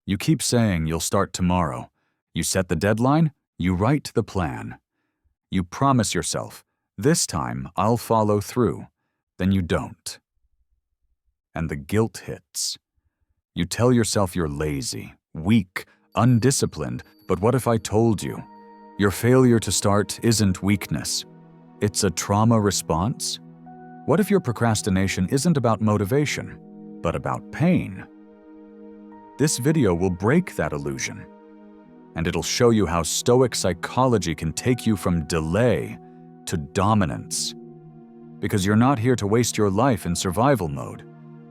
You keep saying you'll start tomorrow. You set the deadline, you write the plan. You promise yourself, this time I'll follow through. Then you don't. And the guilt hits. You tell yourself you're lazy, weak, undisciplined, but what if I told you? Your failure to start isn't weakness. It's a trauma response? What if your procrastination isn't about motivation, but about pain? This video will break that illusion, and it'll show you how Stoic psychology can take you from delay to dominance. Because you're not here to waste your life in survival mode.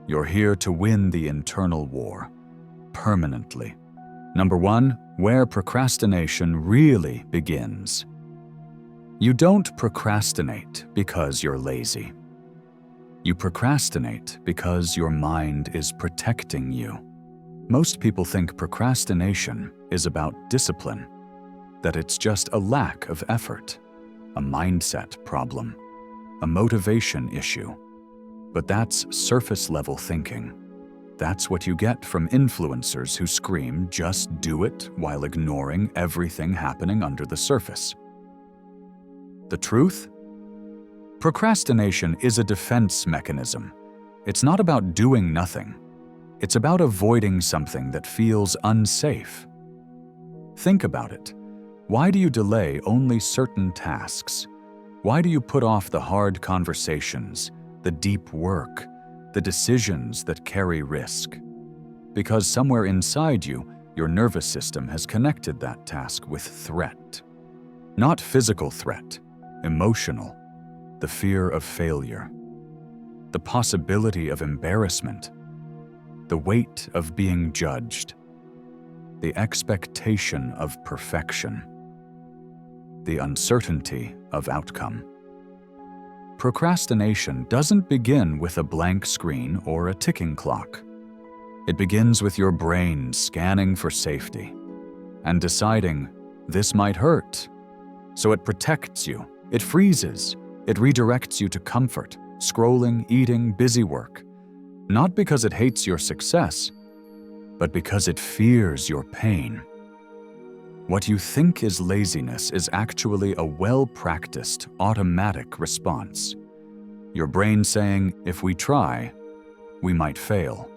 You're here to win the internal war, permanently. Number 1, where procrastination really begins. You don't procrastinate because you're lazy. You procrastinate because your mind is protecting you. Most people think procrastination is about discipline, that it's just a lack of effort, a mindset problem, a motivation issue. But that's surface-level thinking. That's what you get from influencers who scream, just do it, while ignoring everything happening under the surface. The truth? Procrastination is a defense mechanism. It's not about doing nothing. It's about avoiding something that feels unsafe. Think about it. Why do you delay only certain tasks? Why do you put off the hard conversations, the deep work, the decisions that carry risk? Because somewhere inside you, your nervous system has connected that task with threat. Not physical threat, emotional, the fear of failure, the possibility of embarrassment, the weight of being judged, the expectation of perfection, the uncertainty of outcome. Procrastination doesn't begin with a blank screen or a ticking clock. It begins with your brain scanning for safety and deciding, this might hurt. So it protects you, it freezes, it redirects you to comfort, scrolling, eating, busy work. Not because it hates your success, but because it fears your pain. What you think is laziness is actually a well-practiced, automatic response. Your brain saying, if we try, we might fail.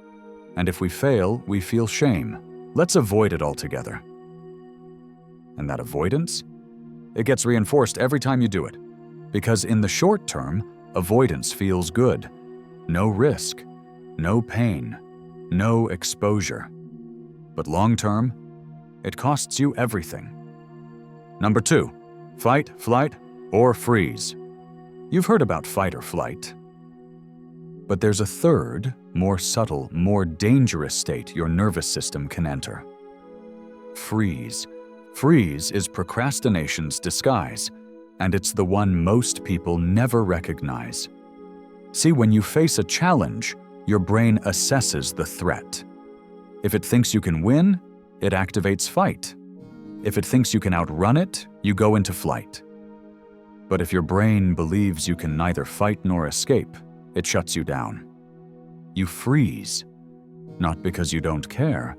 And if we fail, we feel shame. Let's avoid it altogether. And that avoidance? It gets reinforced every time you do it. Because in the short term, avoidance feels good. No risk, no pain, no exposure. But long term, it costs you everything. Number 2, fight, flight, or freeze. You've heard about fight or flight. But there's a third, more subtle, more dangerous state your nervous system can enter. Freeze. Freeze is procrastination's disguise, and it's the one most people never recognize. See, when you face a challenge, your brain assesses the threat. If it thinks you can win, it activates fight. If it thinks you can outrun it, you go into flight. But if your brain believes you can neither fight nor escape, it shuts you down. You freeze, not because you don't care,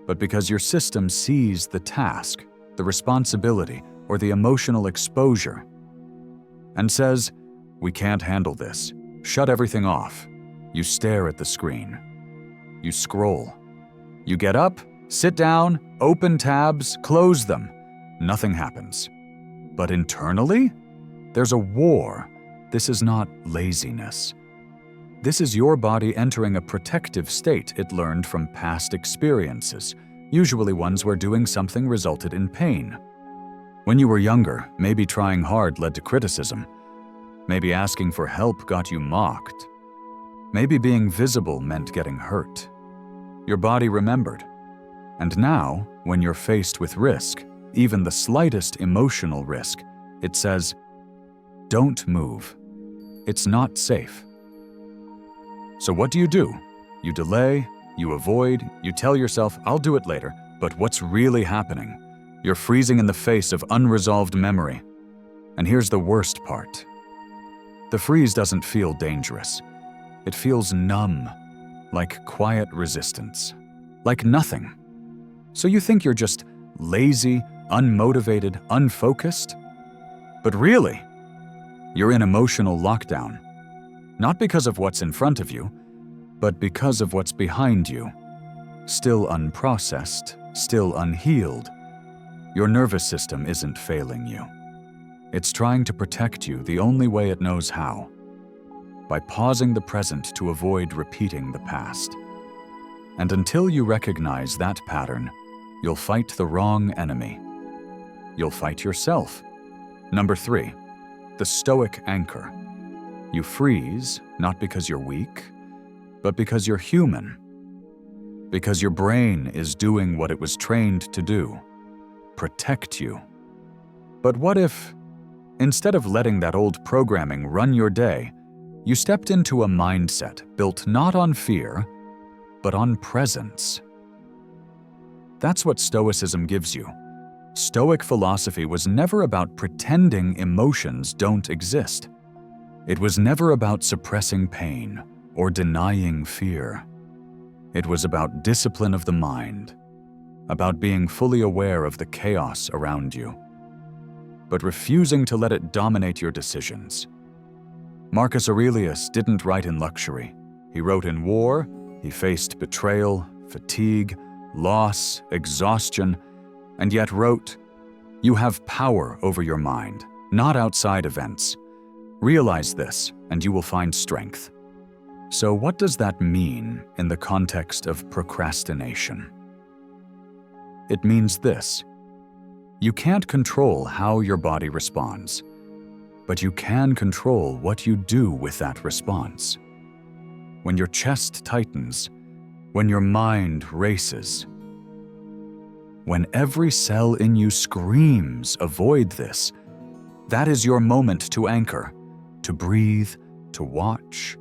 but because your system sees the task, the responsibility, or the emotional exposure, and says, we can't handle this. Shut everything off. You stare at the screen. You scroll. You get up, sit down, open tabs, close them. Nothing happens. But internally, there's a war. This is not laziness. This is your body entering a protective state it learned from past experiences, usually ones where doing something resulted in pain. When you were younger, maybe trying hard led to criticism. Maybe asking for help got you mocked. Maybe being visible meant getting hurt. Your body remembered. And now, when you're faced with risk, even the slightest emotional risk, it says, don't move. It's not safe. So what do? You delay, you avoid, you tell yourself, I'll do it later, but what's really happening? You're freezing in the face of unresolved memory. And here's the worst part. The freeze doesn't feel dangerous. It feels numb, like quiet resistance, like nothing. So you think you're just lazy, unmotivated, unfocused? But really, you're in emotional lockdown. Not because of what's in front of you, but because of what's behind you. Still unprocessed, still unhealed. Your nervous system isn't failing you. It's trying to protect you the only way it knows how, by pausing the present to avoid repeating the past. And until you recognize that pattern, you'll fight the wrong enemy. You'll fight yourself. Number 3, the Stoic anchor. You freeze, not because you're weak, but because you're human. Because your brain is doing what it was trained to do, protect you. But what if, instead of letting that old programming run your day, you stepped into a mindset built not on fear, but on presence? That's what Stoicism gives you. Stoic philosophy was never about pretending emotions don't exist. It was never about suppressing pain or denying fear. It was about discipline of the mind, about being fully aware of the chaos around you, but refusing to let it dominate your decisions. Marcus Aurelius didn't write in luxury. He wrote in war. He faced betrayal, fatigue, loss, exhaustion, and yet wrote, "You have power over your mind, not outside events. Realize this, and you will find strength." So what does that mean in the context of procrastination? It means this: you can't control how your body responds, but you can control what you do with that response. When your chest tightens, when your mind races, when every cell in you screams, "Avoid this," that is your moment to anchor, to breathe, to watch,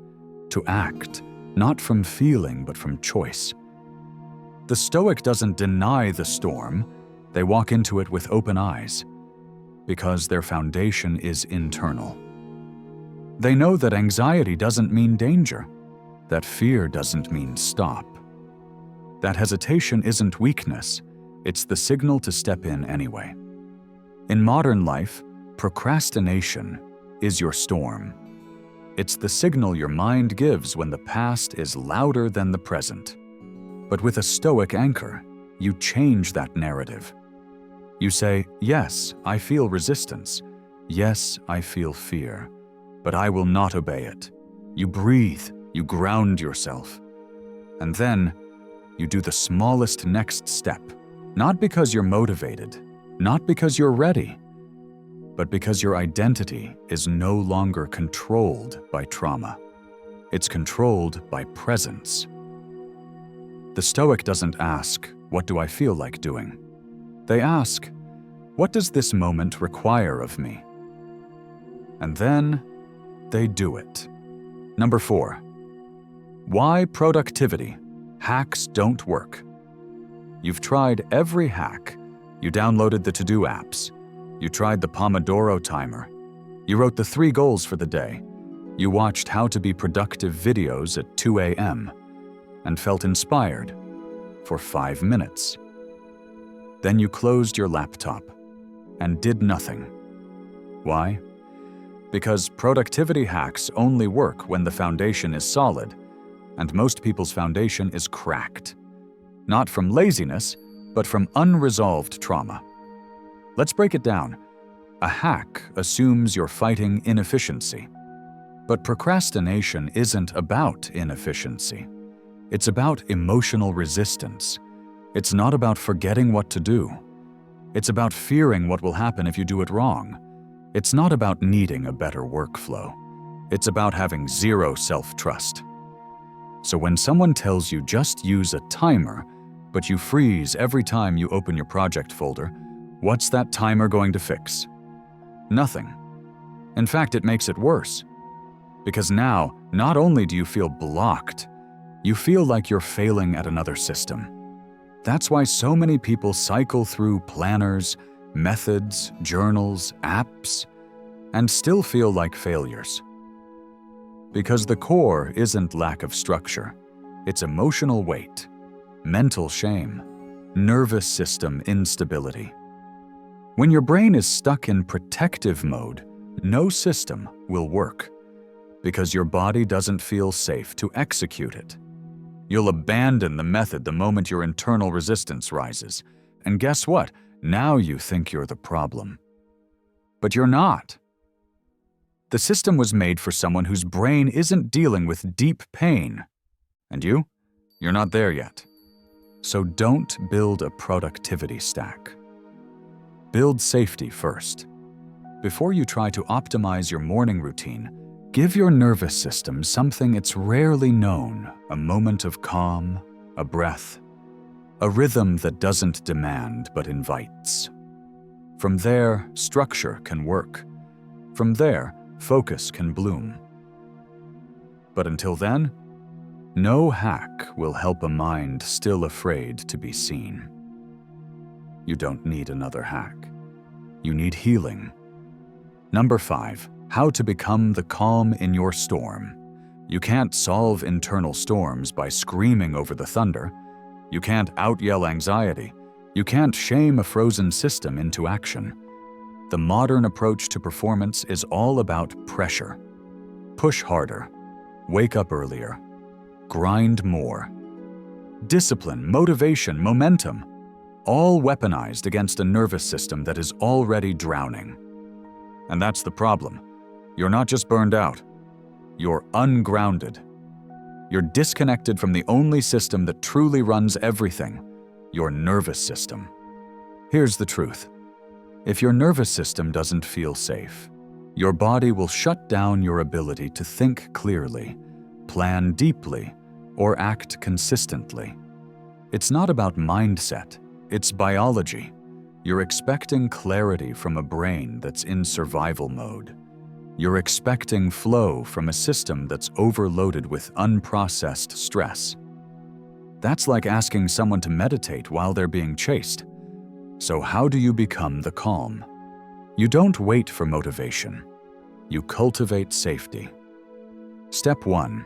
to act, not from feeling but from choice. The Stoic doesn't deny the storm, they walk into it with open eyes, because their foundation is internal. They know that anxiety doesn't mean danger, that fear doesn't mean stop, that hesitation isn't weakness, it's the signal to step in anyway. In modern life, procrastination is your storm. It's the signal your mind gives when the past is louder than the present. But with a Stoic anchor, you change that narrative. You say, "Yes, I feel resistance. Yes, I feel fear. But I will not obey it." You breathe, you ground yourself. And then, you do the smallest next step. Not because you're motivated, not because you're ready, but because your identity is no longer controlled by trauma. It's controlled by presence. The Stoic doesn't ask, "What do I feel like doing?" They ask, "What does this moment require of me?" And then they do it. Number 4, why productivity hacks don't work. You've tried every hack. You downloaded the to-do apps. You tried the Pomodoro timer. You wrote the 3 goals for the day. You watched how to be productive videos at 2 a.m. and felt inspired for 5 minutes. Then you closed your laptop and did nothing. Why? Because productivity hacks only work when the foundation is solid, and most people's foundation is cracked. Not from laziness, but from unresolved trauma. Let's break it down. A hack assumes you're fighting inefficiency. But procrastination isn't about inefficiency. It's about emotional resistance. It's not about forgetting what to do. It's about fearing what will happen if you do it wrong. It's not about needing a better workflow. It's about having zero self-trust. So when someone tells you just use a timer, but you freeze every time you open your project folder, what's that timer going to fix? Nothing. In fact, it makes it worse. Because now, not only do you feel blocked, you feel like you're failing at another system. That's why so many people cycle through planners, methods, journals, apps, and still feel like failures. Because the core isn't lack of structure, it's emotional weight, mental shame, nervous system instability. When your brain is stuck in protective mode, no system will work because your body doesn't feel safe to execute it. You'll abandon the method the moment your internal resistance rises. And guess what? Now you think you're the problem. But you're not. The system was made for someone whose brain isn't dealing with deep pain. And you're not there yet. So don't build a productivity stack. Build safety first. Before you try to optimize your morning routine, give your nervous system something it's rarely known: a moment of calm, a breath, a rhythm that doesn't demand but invites. From there, structure can work. From there, focus can bloom. But until then, no hack will help a mind still afraid to be seen. You don't need another hack. You need healing. Number 5, how to become the calm in your storm. You can't solve internal storms by screaming over the thunder. You can't out-yell anxiety. You can't shame a frozen system into action. The modern approach to performance is all about pressure. Push harder. Wake up earlier. Grind more. Discipline, motivation, momentum, all weaponized against a nervous system that is already drowning. And that's the problem. You're not just burned out. You're ungrounded. You're disconnected from the only system that truly runs everything, your nervous system. Here's the truth. If your nervous system doesn't feel safe, your body will shut down your ability to think clearly, plan deeply, or act consistently. It's not about mindset, it's biology. You're expecting clarity from a brain that's in survival mode. You're expecting flow from a system that's overloaded with unprocessed stress. That's like asking someone to meditate while they're being chased. So how do you become the calm? You don't wait for motivation. You cultivate safety. Step 1.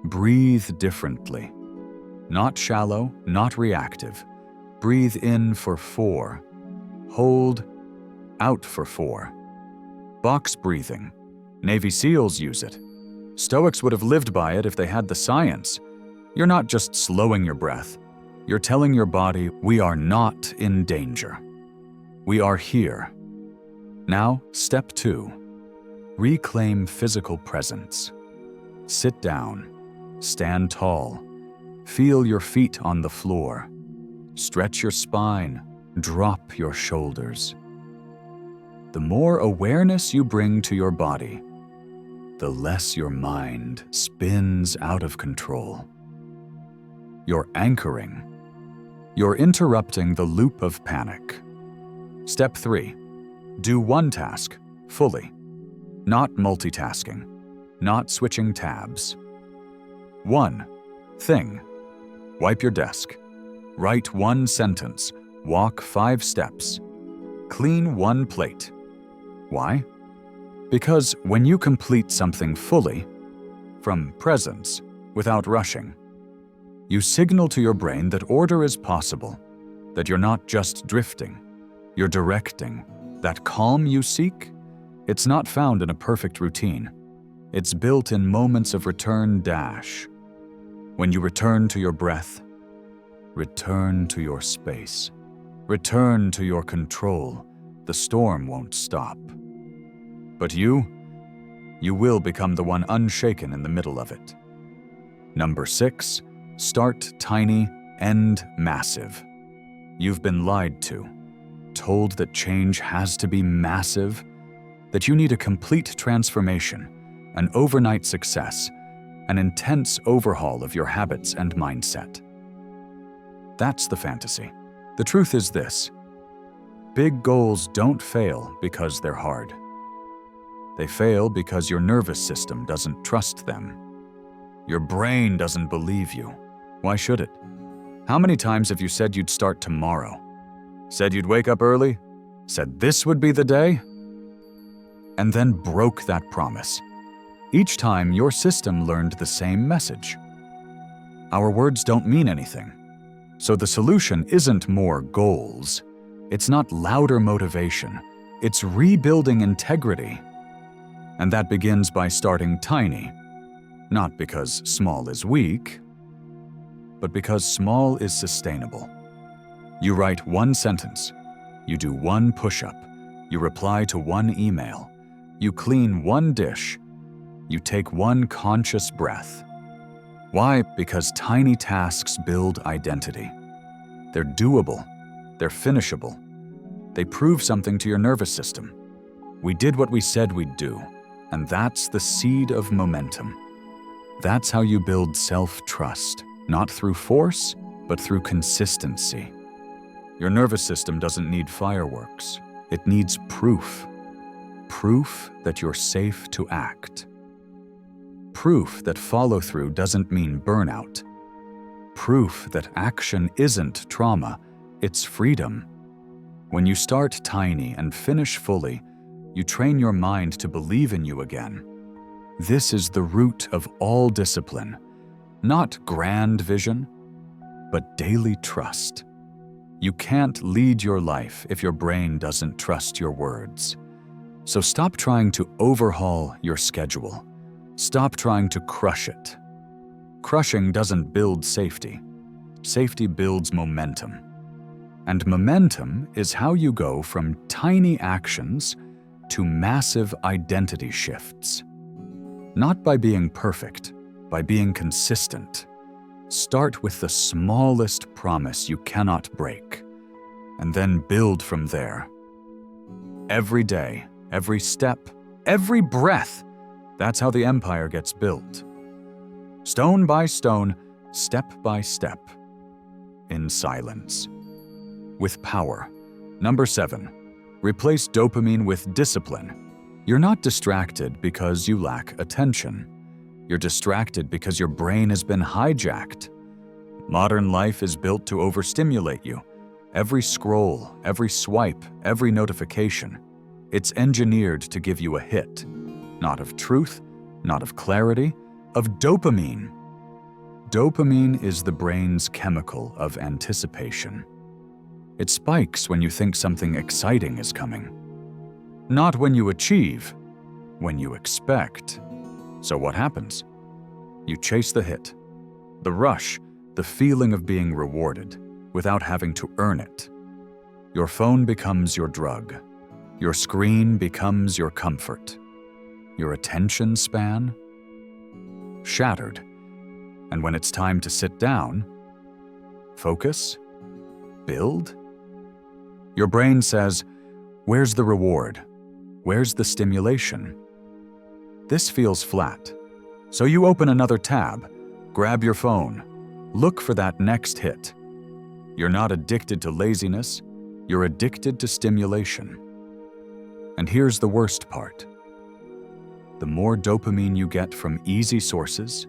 Breathe differently. Not shallow, not reactive. Breathe in for 4. Hold, out for 4. Box breathing. Navy SEALs use it. Stoics would have lived by it if they had the science. You're not just slowing your breath. You're telling your body, we are not in danger. We are here. Now, step 2. Reclaim physical presence. Sit down. Stand tall. Feel your feet on the floor. Stretch your spine. Drop your shoulders. The more awareness you bring to your body, the less your mind spins out of control. You're anchoring. You're interrupting the loop of panic. Step 3. Do one task fully. Not multitasking. Not switching tabs. 1 thing. Wipe your desk. Write 1 sentence. Walk 5 steps. Clean 1 plate. Why? Because when you complete something fully, from presence, without rushing, you signal to your brain that order is possible, that you're not just drifting, you're directing. That calm you seek, it's not found in a perfect routine. It's built in moments of return dash. When you return to your breath, return to your space, return to your control, the storm won't stop. But you will become the one unshaken in the middle of it. Number 6, start tiny, end massive. You've been lied to, told that change has to be massive, that you need a complete transformation, an overnight success, an intense overhaul of your habits and mindset. That's the fantasy. The truth is this: big goals don't fail because they're hard. They fail because your nervous system doesn't trust them. Your brain doesn't believe you. Why should it? How many times have you said you'd start tomorrow? Said you'd wake up early? Said this would be the day? And then broke that promise. Each time, your system learned the same message. Our words don't mean anything. So the solution isn't more goals. It's not louder motivation. It's rebuilding integrity. And that begins by starting tiny. Not because small is weak, but because small is sustainable. You write one sentence. You do one push-up. You reply to one email. You clean one dish. You take one conscious breath. Why? Because tiny tasks build identity. They're doable. They're finishable. They prove something to your nervous system. We did what we said we'd do, and that's the seed of momentum. That's how you build self-trust, not through force, but through consistency. Your nervous system doesn't need fireworks. It needs proof. Proof that you're safe to act. Proof that follow-through doesn't mean burnout. Proof that action isn't trauma, it's freedom. When you start tiny and finish fully, you train your mind to believe in you again. This is the root of all discipline, not grand vision, but daily trust. You can't lead your life if your brain doesn't trust your words. So stop trying to overhaul your schedule. Stop trying to crush it. Crushing doesn't build safety. Safety builds momentum. And momentum is how you go from tiny actions to massive identity shifts. Not by being perfect, by being consistent. Start with the smallest promise you cannot break, and then build from there. Every day, every step, every breath, that's how the empire gets built. Stone by stone, step by step, in silence. With power. Number 7, replace dopamine with discipline. You're not distracted because you lack attention. You're distracted because your brain has been hijacked. Modern life is built to overstimulate you. Every scroll, every swipe, every notification, it's engineered to give you a hit. Not of truth, not of clarity, of dopamine. Dopamine is the brain's chemical of anticipation. It spikes when you think something exciting is coming. Not when you achieve, when you expect. So what happens? You chase the hit, the rush, the feeling of being rewarded, without having to earn it. Your phone becomes your drug. Your screen becomes your comfort. Your attention span? Shattered. And when it's time to sit down, focus, build, your brain says, where's the reward? Where's the stimulation? This feels flat. So you open another tab, grab your phone, look for that next hit. You're not addicted to laziness, you're addicted to stimulation. And here's the worst part. The more dopamine you get from easy sources,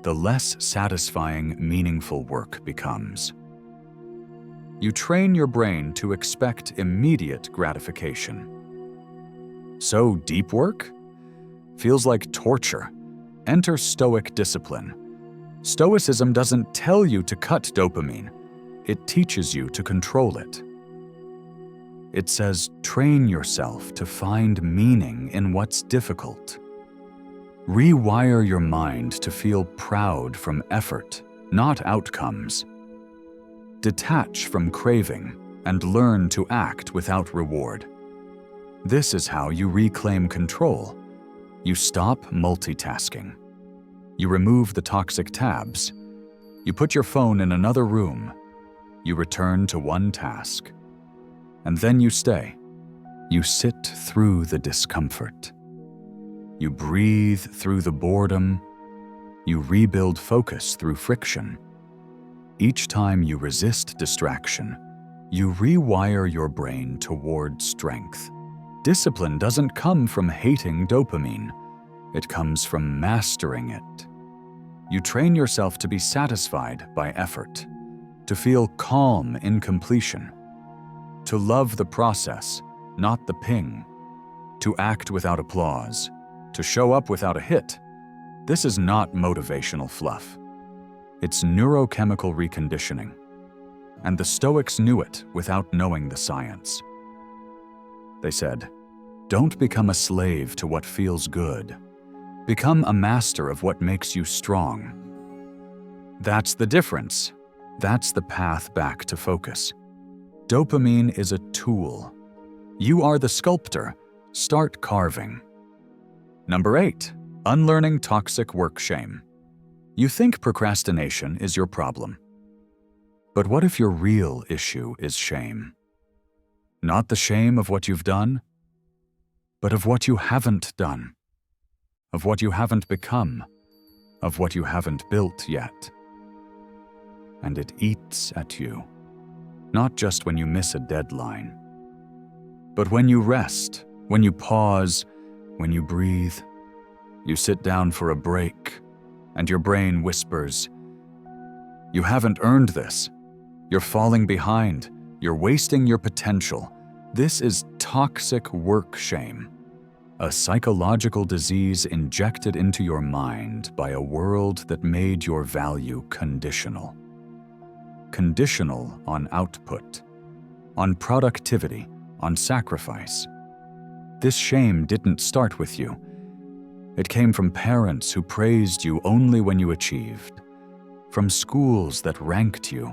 the less satisfying, meaningful work becomes. You train your brain to expect immediate gratification. So deep work feels like torture. Enter Stoic discipline. Stoicism doesn't tell you to cut dopamine. It teaches you to control it. It says, train yourself to find meaning in what's difficult. Rewire your mind to feel proud from effort, not outcomes. Detach from craving and learn to act without reward. This is how you reclaim control. You stop multitasking. You remove the toxic tabs. You put your phone in another room. You return to one task. And then you stay. You sit through the discomfort. You breathe through the boredom. You rebuild focus through friction. Each time you resist distraction, you rewire your brain toward strength. Discipline doesn't come from hating dopamine. It comes from mastering it. You train yourself to be satisfied by effort, to feel calm in completion, to love the process, not the ping, to act without applause, to show up without a hit. This is not motivational fluff. It's neurochemical reconditioning. and the Stoics knew it without knowing the science. They said, "Don't become a slave to what feels good. Become a master of what makes you strong." That's the difference. That's the path back to focus. Dopamine is a tool. You are the sculptor. Start carving. Number 8, unlearning toxic work shame. You think procrastination is your problem. But what if your real issue is shame? Not the shame of what you've done, but of what you haven't done, of what you haven't become, of what you haven't built yet. And it eats at you, not just when you miss a deadline, but when you rest, when you pause, when you breathe. You sit down for a break, and your brain whispers, "You haven't earned this. You're falling behind. You're wasting your potential." This is toxic work shame, a psychological disease injected into your mind by a world that made your value conditional. Conditional on output, on productivity, on sacrifice. This shame didn't start with you. It came from parents who praised you only when you achieved, from schools that ranked you,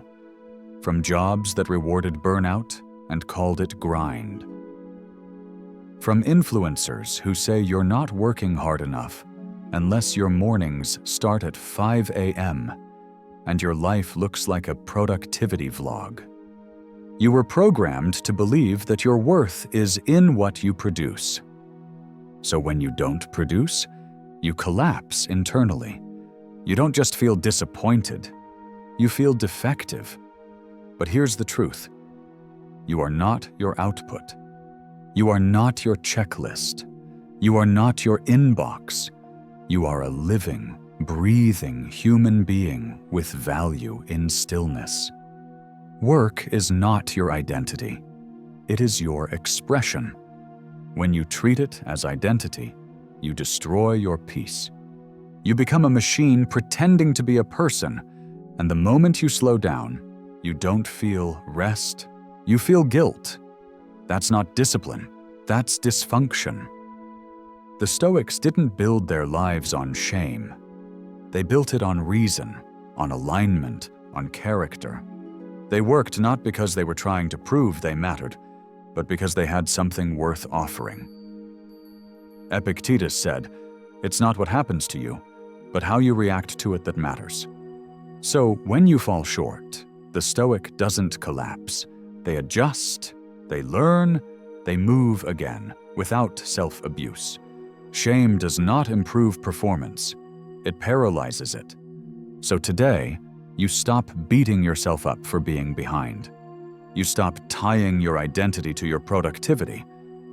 from jobs that rewarded burnout and called it grind, from influencers who say you're not working hard enough unless your mornings start at 5 a.m. and your life looks like a productivity vlog. You were programmed to believe that your worth is in what you produce. So when you don't produce, you collapse internally. You don't just feel disappointed, you feel defective. But here's the truth. You are not your output. You are not your checklist. You are not your inbox. You are a living, breathing human being with value in stillness. Work is not your identity. It is your expression. When you treat it as identity, you destroy your peace. You become a machine pretending to be a person, and the moment you slow down, you don't feel rest, you feel guilt. That's not discipline, that's dysfunction. The Stoics didn't build their lives on shame. They built it on reason, on alignment, on character. They worked not because they were trying to prove they mattered, but because they had something worth offering. Epictetus said, "It's not what happens to you, but how you react to it that matters." So when you fall short, the Stoic doesn't collapse. They adjust, they learn, they move again, without self-abuse. Shame does not improve performance. It paralyzes it. So today, you stop beating yourself up for being behind. You stop tying your identity to your productivity,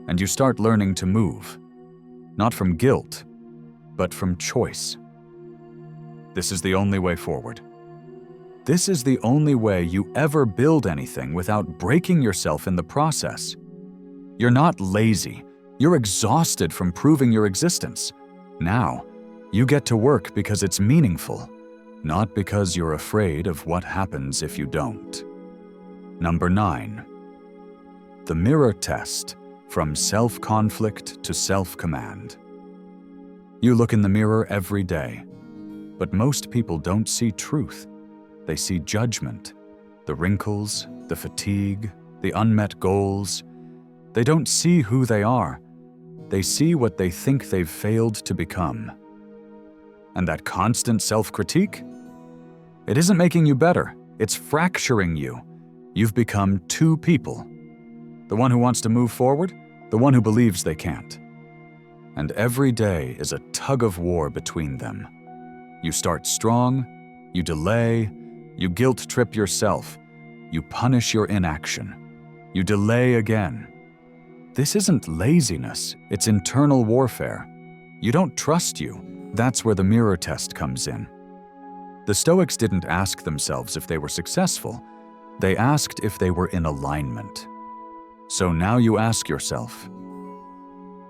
and you start learning to move. Not from guilt, but from choice. This is the only way forward. This is the only way you ever build anything without breaking yourself in the process. You're not lazy. You're exhausted from proving your existence. Now, you get to work because it's meaningful, not because you're afraid of what happens if you don't. Number 9. The mirror test, from self-conflict to self-command. You look in the mirror every day, but most people don't see truth. They see judgment, the wrinkles, the fatigue, the unmet goals. They don't see who they are. They see what they think they've failed to become. And that constant self-critique? It isn't making you better. It's fracturing you. You've become two people. The one who wants to move forward, the one who believes they can't. And every day is a tug-of-war between them. You start strong, you delay, you guilt-trip yourself, you punish your inaction, you delay again. This isn't laziness, it's internal warfare. You don't trust you. That's where the mirror test comes in. The Stoics didn't ask themselves if they were successful. They asked if they were in alignment. So now you ask yourself,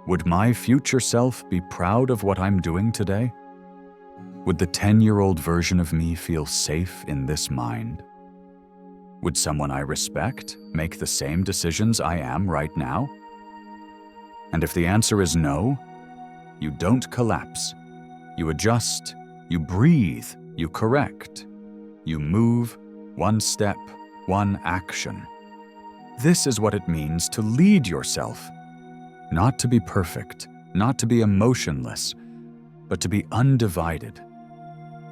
would my future self be proud of what I'm doing today? Would the 10-year-old version of me feel safe in this mind? Would someone I respect make the same decisions I am right now? And if the answer is no, you don't collapse. You adjust, you breathe, you correct. You move, one step, one action. This is what it means to lead yourself. Not to be perfect, not to be emotionless, but to be undivided.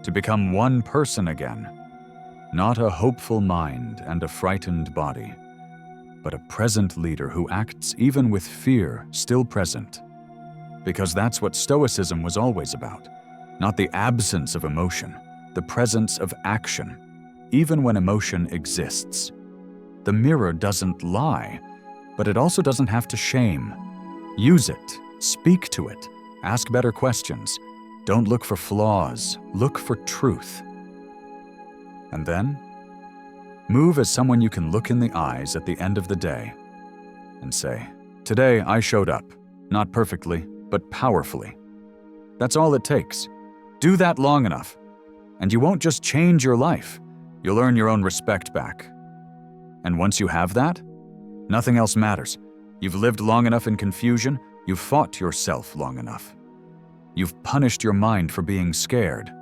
To become one person again. Not a hopeful mind and a frightened body, but a present leader who acts even with fear still present. Because that's what Stoicism was always about. Not the absence of emotion, the presence of action, even when emotion exists. The mirror doesn't lie, but it also doesn't have to shame. Use it, speak to it, ask better questions. Don't look for flaws, look for truth. And then, move as someone you can look in the eyes at the end of the day and say, "Today I showed up, not perfectly, but powerfully." That's all it takes. Do that long enough, and you won't just change your life, you'll earn your own respect back. And once you have that, nothing else matters. You've lived long enough in confusion, you've fought yourself long enough. You've punished your mind for being scared,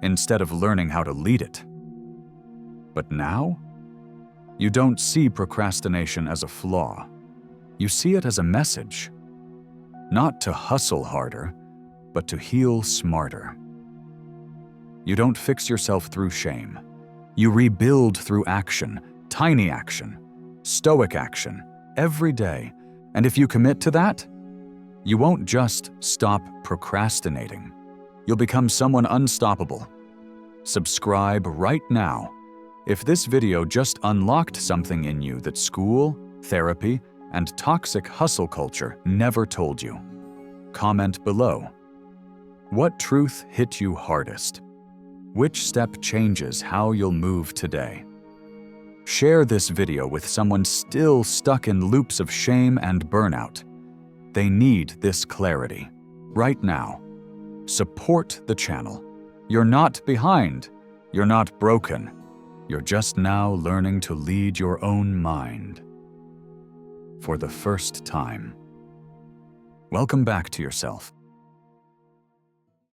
instead of learning how to lead it. But now, you don't see procrastination as a flaw. You see it as a message. Not to hustle harder, but to heal smarter. You don't fix yourself through shame. You rebuild through action, tiny action, stoic action, every day. And if you commit to that, you won't just stop procrastinating. You'll become someone unstoppable. Subscribe right now. If this video just unlocked something in you that school, therapy, and toxic hustle culture never told you, comment below. What truth hit you hardest? Which step changes how you'll move today? Share this video with someone still stuck in loops of shame and burnout. They need this clarity right now. Support the channel. You're not behind. You're not broken. You're just now learning to lead your own mind. For the first time. Welcome back to yourself.